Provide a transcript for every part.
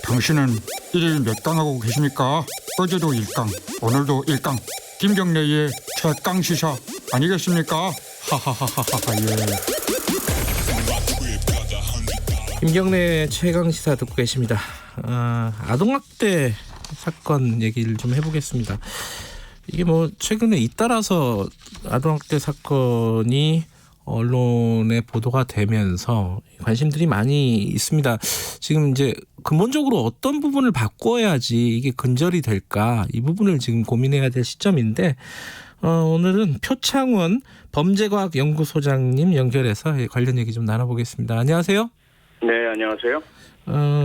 당신은 일일 몇 강 하고 계십니까? 어제도 1강, 오늘도 1강. 김경래의 최강 시사 아니겠습니까? 하하하하하 예. 김경래 최강 시사 듣고 계십니다. 아동학대 사건 얘기를 좀 해보겠습니다. 이게 뭐 최근에 잇따라서 아동학대 사건이 언론에 보도가 되면서 관심들이 많이 있습니다. 지금 이제 근본적으로 어떤 부분을 바꿔야지 이게 근절이 될까, 이 부분을 지금 고민해야 될 시점인데, 오늘은 표창원 범죄과학연구소장님 연결해서 관련 얘기 좀 나눠보겠습니다. 안녕하세요. 네, 안녕하세요.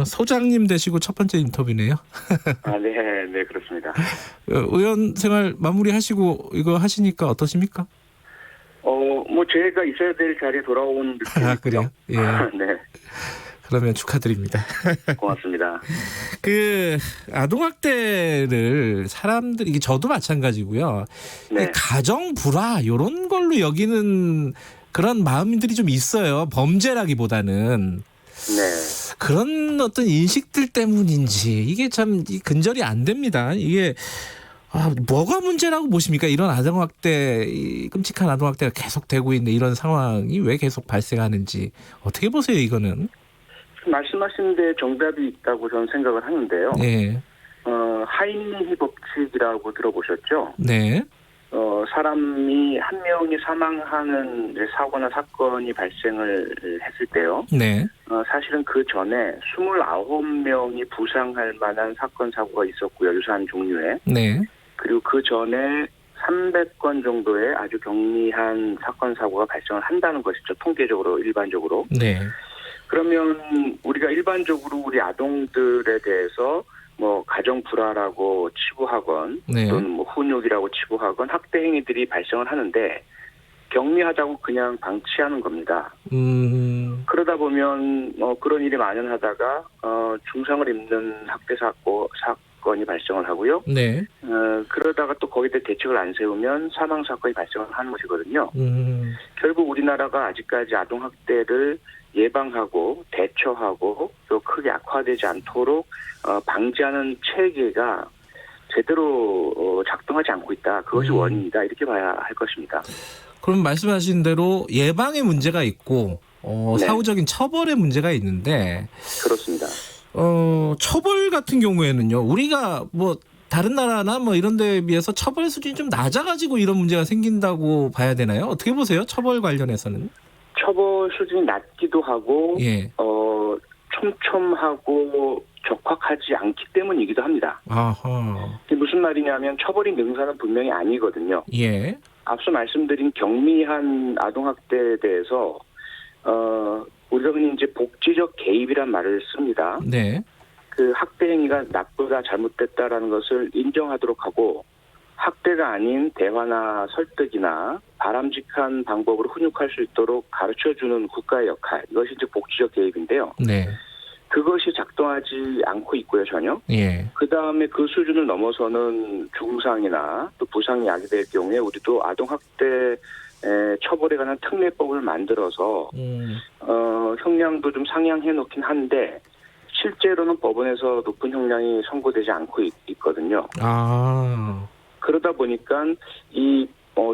소장님 되시고 첫 번째 인터뷰네요. 네, 그렇습니다. 의원 생활 마무리하시고 이거 하시니까 어떠십니까? 뭐 제가 있어야 될 자리에 돌아온 느낌. 그래요? 예. 네. 그러면 축하드립니다. 고맙습니다. 그 아동학대를 사람들이, 이게 저도 마찬가지고요. 네. 가정 불화 이런 걸로 여기는 그런 마음들이 좀 있어요. 범죄라기보다는. 네. 그런 어떤 인식들 때문인지 이게 참 근절이 안 됩니다. 이게 뭐가 문제라고 보십니까? 이런 아동학대, 이 끔찍한 아동학대가 계속되고 있는 이런 상황이 왜 계속 발생하는지 어떻게 보세요, 이거는? 말씀하신 데 정답이 있다고 저는 생각을 하는데요. 네. 하임리 법칙이라고 들어보셨죠? 네. 사람이 한 명이 사망하는 사고나 사건이 발생을 했을 때요. 네. 사실은 그 전에 29명이 부상할 만한 사건, 사고가 있었고요. 유사한 종류의. 네. 그리고 그 전에 300건 정도의 아주 경미한 사건, 사고가 발생을 한다는 것이죠. 통계적으로, 일반적으로. 네. 그러면 우리가 일반적으로 우리 아동들에 대해서 뭐 가정 불화라고 치부하건, 네. 또는 뭐 훈육이라고 치부하건 학대 행위들이 발생을 하는데 경미하다고 그냥 방치하는 겁니다. 그러다 보면 그런 일이 만연하다가 중상을 입는 학대 사건이 발생을 하고요. 네. 그러다가 또 거기에 대해 대책을 안 세우면 사망 사건이 발생을 하는 것이거든요. 결국 우리나라가 아직까지 아동 학대를 예방하고 대처하고 또 크게 악화되지 않도록 방지하는 체계가 제대로 작동하지 않고 있다. 그것이 원인이다. 이렇게 봐야 할 것입니다. 그럼 말씀하신 대로 예방의 문제가 있고 네. 사후적인 처벌의 문제가 있는데, 그렇습니다. 처벌 같은 경우에는요, 우리가 뭐 다른 나라나 뭐 이런 데에 비해서 처벌 수준이 좀 낮아가지고 이런 문제가 생긴다고 봐야 되나요? 어떻게 보세요? 처벌 관련해서는? 처벌 수준이 낮기도 하고, 예. 촘촘하고 적확하지 않기 때문이기도 합니다. 아하. 이게 무슨 말이냐면 처벌이 능사는 분명히 아니거든요. 예. 앞서 말씀드린 경미한 아동학대에 대해서 우리가 흔히 이제 복지적 개입이란 말을 씁니다. 네. 그 학대 행위가 나쁘다, 잘못됐다라는 것을 인정하도록 하고, 학대가 아닌 대화나 설득이나 바람직한 방법으로 훈육할 수 있도록 가르쳐주는 국가의 역할, 이것이 이제 복지적 개입인데요. 네. 그것이 작동하지 않고 있고요, 전혀. 예. 그 다음에 그 수준을 넘어서는 중상이나 또 부상이 야기될 경우에 우리도 아동학대 처벌에 관한 특례법을 만들어서 형량도 좀 상향해 놓긴 한데 실제로는 법원에서 높은 형량이 선고되지 않고 있거든요. 아. 그러다 보니까 이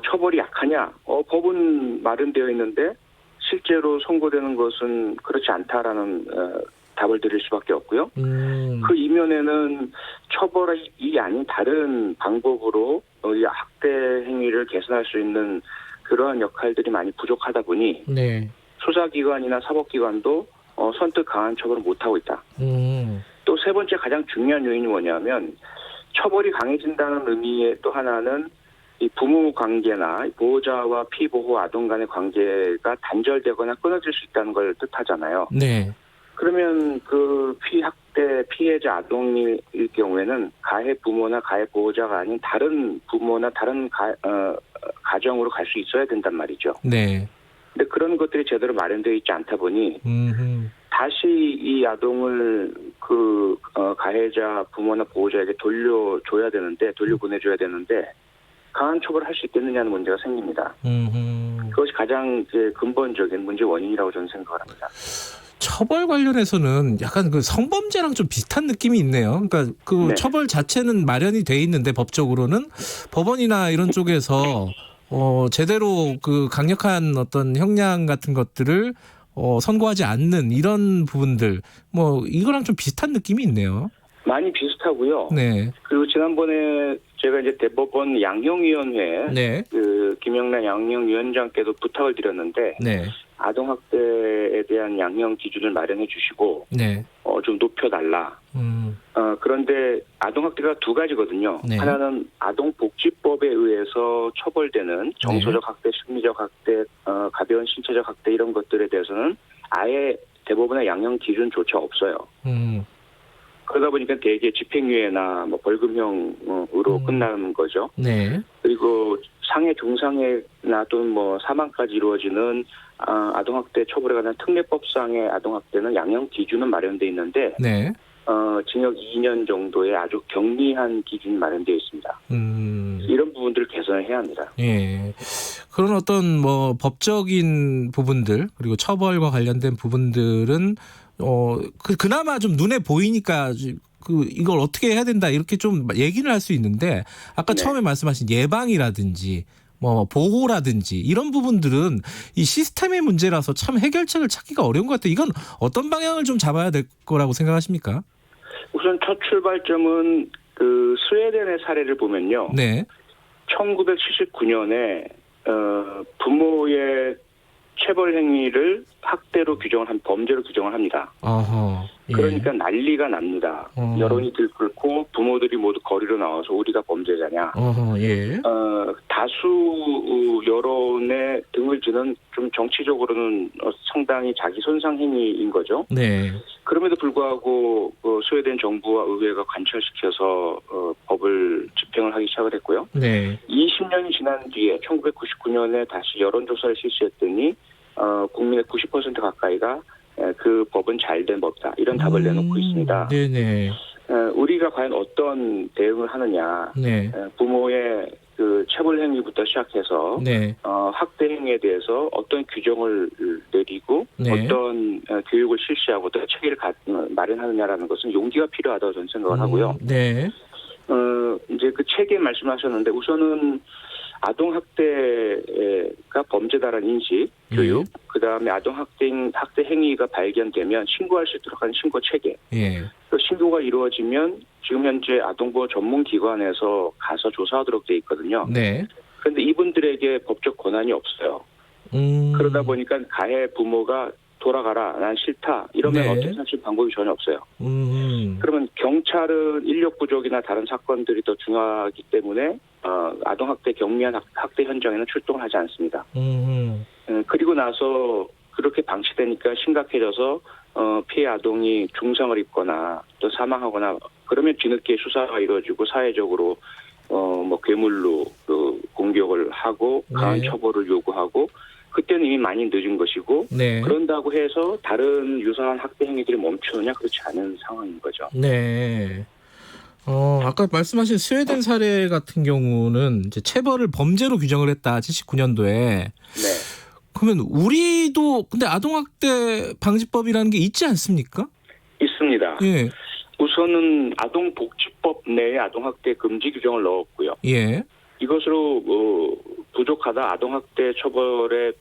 처벌이 약하냐? 법은 마련되어 있는데 실제로 선고되는 것은 그렇지 않다라는 답을 드릴 수밖에 없고요. 그 이면에는 처벌이 아닌 다른 방법으로 이 학대 행위를 개선할 수 있는 그러한 역할들이 많이 부족하다 보니 네. 수사기관이나 사법기관도 선뜻 강한 처벌을 못하고 있다. 또 세 번째 가장 중요한 요인이 뭐냐면 처벌이 강해진다는 의미의 또 하나는 이 부모 관계나 보호자와 피보호 아동 간의 관계가 단절되거나 끊어질 수 있다는 걸 뜻하잖아요. 네. 그러면 그 피학대 피해자 아동일 경우에는 가해 부모나 가해 보호자가 아닌 다른 부모나 다른 가정으로 갈 수 있어야 된단 말이죠. 네. 근데 그런 것들이 제대로 마련되어 있지 않다 보니 다시 이 아동을 가해자 부모나 보호자에게 돌려보내줘야 되는데 강한 처벌을 할 수 있겠느냐는 문제가 생깁니다. 그것이 가장 이제 근본적인 문제 원인이라고 저는 생각을 합니다. 처벌 관련해서는 약간 그 성범죄랑 좀 비슷한 느낌이 있네요. 그러니까 그 네. 처벌 자체는 마련이 돼 있는데 법적으로는 법원이나 이런 쪽에서 제대로 그 강력한 어떤 형량 같은 것들을 선고하지 않는 이런 부분들 뭐 이거랑 좀 비슷한 느낌이 있네요. 많이 비슷하고요. 네. 그리고 지난번에 제가 이제 대법원 양형위원회 네. 그 김영란 양형위원장께도 부탁을 드렸는데 네. 아동학대에 대한 양형 기준을 마련해 주시고 네. 좀 높여달라. 그런데 아동학대가 두 가지거든요. 네. 하나는 아동복지법에 의해서 처벌되는 정서적 학대, 심리적 학대, 가벼운 신체적 학대 이런 것들에 대해서는 아예 대법원의 양형 기준조차 없어요. 그러다 보니까 대개 집행유예나 뭐 벌금형으로 끝나는 거죠. 네. 그리고 상해, 중상해나 또는 뭐 사망까지 이루어지는 아동학대 처벌에 관한 특례법상의 아동학대는 양형 기준은 마련돼 있는데 네. 징역 2년 정도의 아주 경미한 기준이 마련되어 있습니다. 이런 부분들을 개선을 해야 합니다. 예. 그런 어떤 뭐 법적인 부분들 그리고 처벌과 관련된 부분들은 그나마 좀 눈에 보이니까 이걸 어떻게 해야 된다 이렇게 좀 얘기를 할 수 있는데 아까 네. 처음에 말씀하신 예방이라든지 뭐 보호라든지 이런 부분들은 이 시스템의 문제라서 참 해결책을 찾기가 어려운 것 같아요. 이건 어떤 방향을 좀 잡아야 될 거라고 생각하십니까? 우선 첫 출발점은 그 스웨덴의 사례를 보면요. 네. 1979년에 부모의 체벌 행위를 학대로 규정을 한 범죄로 규정을 합니다. 어허. 예. 그러니까 난리가 납니다. 여론이 들끓고 부모들이 모두 거리로 나와서 우리가 범죄자냐. 어허. 예. 다수 여론에 등을 지는 좀 정치적으로는 상당히 자기 손상 행위인 거죠. 네. 그럼에도 불구하고 스웨덴 정부와 의회가 관철시켜서 법을 집행을 하기 시작을 했고요. 네. 20년이 지난 뒤에 1999년에 다시 여론조사를 실시했더니 국민의 90% 가까이가 그 법은 잘된 법이다. 이런 답을 내놓고 있습니다. 네네. 우리가 과연 어떤 대응을 하느냐. 네. 부모의 그 체벌 행위부터 시작해서 네. 학대 행위에 대해서 어떤 규정을 내리고 네. 어떤 교육을 실시하고 또 체계를 마련하느냐라는 것은 용기가 필요하다고 저는 생각을 하고요. 네. 이제 그 체계 말씀하셨는데 우선은 아동학대가 범죄다라는 인식, 교육, 그다음에 아동학대 행위가 발견되면 신고할 수 있도록 하는 신고 체계. 예. 또 신고가 이루어지면 지금 현재 아동보호 전문기관에서 가서 조사하도록 돼 있거든요. 네. 그런데 이분들에게 법적 권한이 없어요. 그러다 보니까 가해 부모가 돌아가라, 난 싫다 이러면 네. 어떻게 하실 방법이 전혀 없어요. 그러면 경찰은 인력 부족이나 다른 사건들이 더 중요하기 때문에 아동학대 경미한 학대 현장에는 출동을 하지 않습니다. 그리고 나서 그렇게 방치되니까 심각해져서 피해 아동이 중상을 입거나 또 사망하거나 그러면 뒤늦게 수사가 이루어지고 사회적으로 뭐 괴물로 그 공격을 하고 강한 네. 처벌을 요구하고 그때는 이미 많이 늦은 것이고 네. 그런다고 해서 다른 유사한 학대 행위들이 멈추느냐 그렇지 않은 상황인 거죠. 네. 아까 말씀하신 스웨덴 사례 같은 경우는 이제 체벌을 범죄로 규정을 했다. 79년도에. 네. 그러면 우리도 근데 아동학대 방지법이라는 게 있지 않습니까? 있습니다. 예. 우선은 아동복지법 내에 아동학대 금지 규정을 넣었고요. 예. 이것으로 부족하다 아동학대 처벌에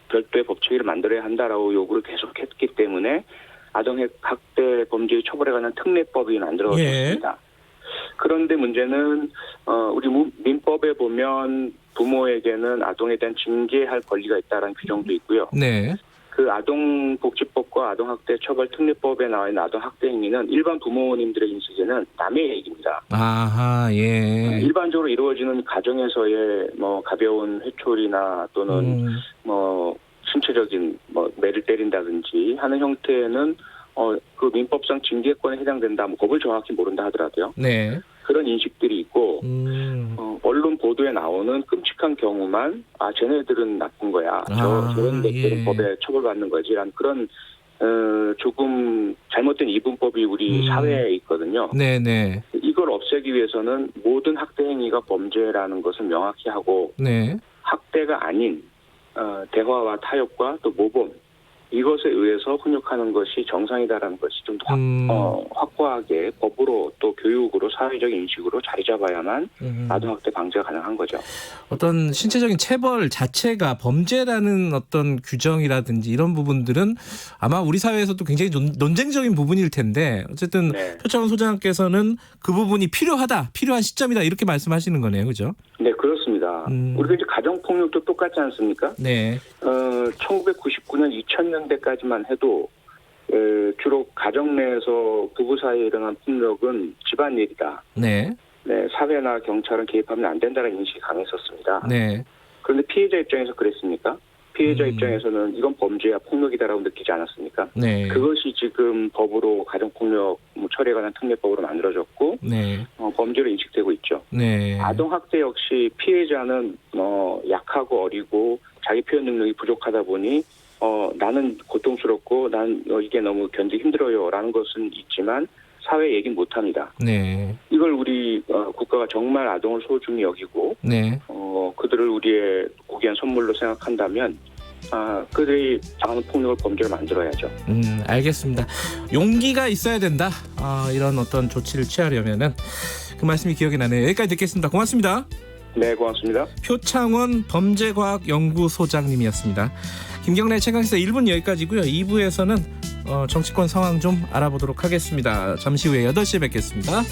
별도의 법체계를 만들어야 한다라고 요구를 계속했기 때문에 아동학대 범죄의 처벌에 관한 특례법이 만들어졌습니다. 예. 그런데 문제는 우리 민법에 보면 부모에게는 아동에 대한 징계할 권리가 있다는 규정도 있고요. 네. 그 아동복지법과 아동학대 처벌 특례법에 나와 있는 아동학대 행위는 일반 부모님들의 인식에는 남의 얘기입니다. 아하, 예. 일반적으로 이루어지는 가정에서의 뭐 가벼운 회초리나 또는 뭐 신체적인 뭐 매를 때린다든지 하는 형태는 그 민법상 징계권에 해당된다. 뭐 법을 정확히 모른다 하더라도요. 네. 그런 인식들이 있고 언론 보도에 나오는 끔찍한 경우만 쟤네들은 나쁜 거야. 저런 것들은 예. 법에 처벌받는 거지라는 그런 조금 잘못된 이분법이 우리 사회에 있거든요. 네네. 이걸 없애기 위해서는 모든 학대 행위가 범죄라는 것을 명확히 하고 네. 학대가 아닌 대화와 타협과 또 모범 이것에 의해서 훈육하는 것이 정상이다라는 것이 좀 더 확고하게 법으로 또 교육으로 사회적인 인식으로 자리 잡아야만 아동학대 방지가 가능한 거죠. 어떤 신체적인 체벌 자체가 범죄라는 어떤 규정이라든지 이런 부분들은 아마 우리 사회에서도 굉장히 논쟁적인 부분일 텐데 어쨌든 네. 표창원 소장께서는 그 부분이 필요한 시점이다 이렇게 말씀하시는 거네요, 그죠? 네, 그렇습니다. 우리가 이제 가정폭력도 똑같지 않습니까? 네, 1999년 2000년대까지만 해도 주로 가정 내에서 부부 사이에 일어난 폭력은 집안일이다. 네, 네, 사회나 경찰은 개입하면 안 된다는 인식이 강했었습니다. 네, 그런데 피해자 입장에서 그랬습니까? 피해자 입장에서는 이건 범죄야 폭력이다라고 느끼지 않았습니까? 네, 그것이 지금 법으로 가정폭력 처리에 관한 특례법으로 만들어졌고 네, 범죄로 인식되고 있죠. 네, 아동학대 역시 피해자는 약하고 어리고 자기 표현 능력이 부족하다 보니 나는 고통스럽고 난 이게 너무 견디기 힘들어요라는 것은 있지만 사회에 얘기는 못합니다. 네, 이걸 우리 국가가 정말 아동을 소중히 여기고 네, 그들을 우리의 고귀한 선물로 생각한다면 그들이 당하는 폭력을 범죄를 만들어야죠. 알겠습니다. 용기가 있어야 된다. 이런 어떤 조치를 취하려면은 그 말씀이 기억이 나네요. 여기까지 듣겠습니다. 고맙습니다. 네, 고맙습니다. 표창원 범죄과학연구소장님이었습니다. 김경래 최강시사 1분 여기까지고요. 2부에서는 정치권 상황 좀 알아보도록 하겠습니다. 잠시 후에 8시에 뵙겠습니다.